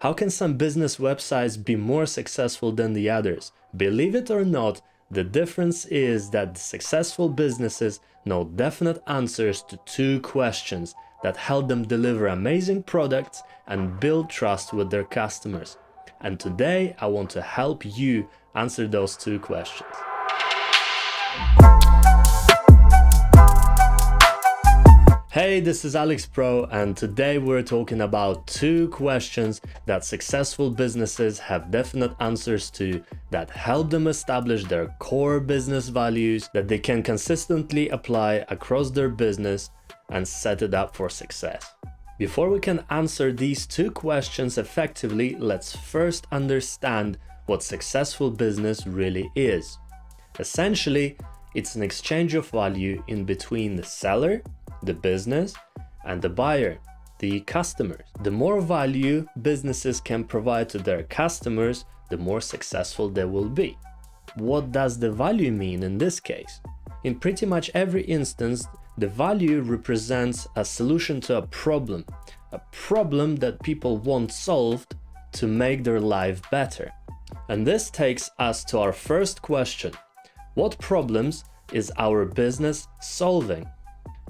How can some business websites be more successful than the others? Believe it or not, the difference is that successful businesses know definite answers to two questions that help them deliver amazing products and build trust with their customers. And today I want to help you answer those two questions. Hey, this is Alex Pro, and today we're talking about two questions that successful businesses have definite answers to that help them establish their core business values that they can consistently apply across their business and set it up for success. Before we can answer these two questions effectively, let's first understand what successful business really is. Essentially, it's an exchange of value in between the seller, the business, and the buyer, the customers. The more value businesses can provide to their customers, the more successful they will be. What does the value mean in this case? In pretty much every instance, the value represents a solution to a problem that people want solved to make their life better. And this takes us to our first question. What problems is our business solving?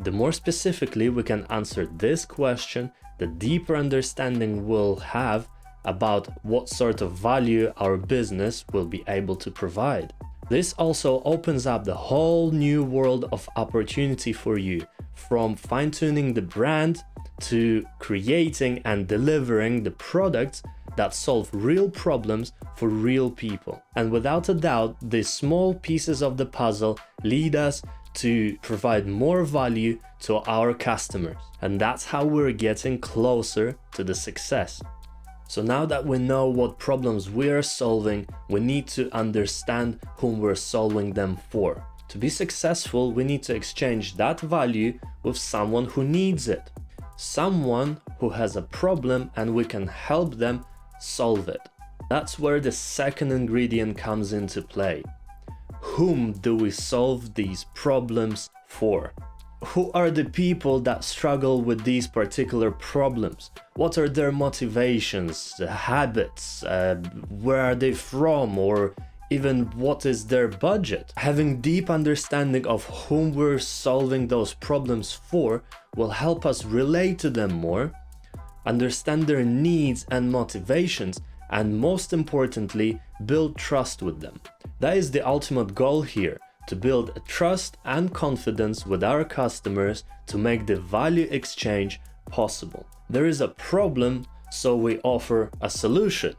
The more specifically we can answer this question, the deeper understanding we'll have about what sort of value our business will be able to provide. This also opens up the whole new world of opportunity for you, from fine-tuning the brand to creating and delivering the products that solve real problems for real people. And without a doubt, these small pieces of the puzzle lead us to provide more value to our customers. And that's how we're getting closer to the success. So now that we know what problems we are solving, we need to understand whom we're solving them for. To be successful, we need to exchange that value with someone who needs it. Someone who has a problem and we can help them solve it. That's where the second ingredient comes into play. Whom do we solve these problems for? Who are the people that struggle with these particular problems? What are their motivations, habits, where are they from, or even what is their budget? Having deep understanding of whom we're solving those problems for will help us relate to them more, understand their needs and motivations, and most importantly, build trust with them. That is the ultimate goal here, to build a trust and confidence with our customers to make the value exchange possible. There is a problem, so we offer a solution.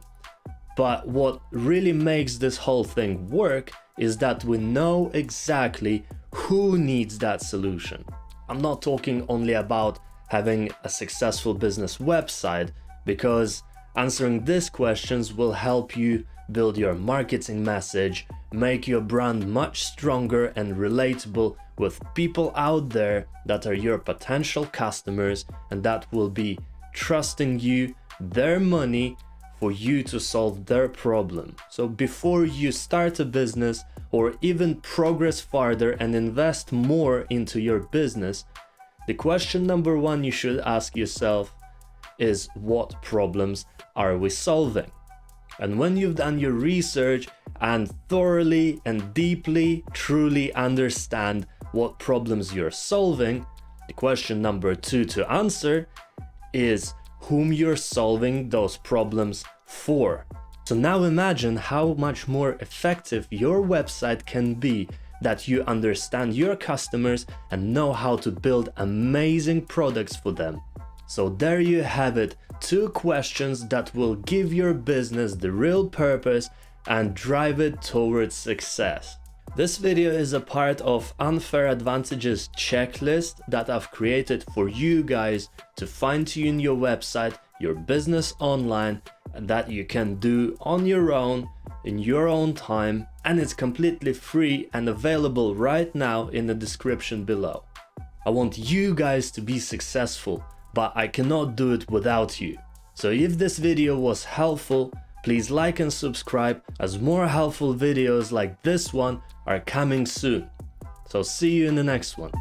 But what really makes this whole thing work is that we know exactly who needs that solution. I'm not talking only about having a successful business website, because answering these questions will help you build your marketing message, make your brand much stronger and relatable with people out there that are your potential customers and that will be trusting you their money for you to solve their problem. So before you start a business or even progress farther and invest more into your business, the question number one you should ask yourself is, what problems are we solving? And when you've done your research and thoroughly and deeply, truly understand what problems you're solving, the question number two to answer is whom you're solving those problems for. So now imagine how much more effective your website can be that you understand your customers and know how to build amazing products for them. So there you have it, two questions that will give your business the real purpose and drive it towards success. This video is a part of Unfair Advantages checklist that I've created for you guys to fine-tune your website, your business online, and that you can do on your own, in your own time, and it's completely free and available right now in the description below. I want you guys to be successful, but I cannot do it without you. So if this video was helpful, please like and subscribe, as more helpful videos like this one are coming soon. So see you in the next one.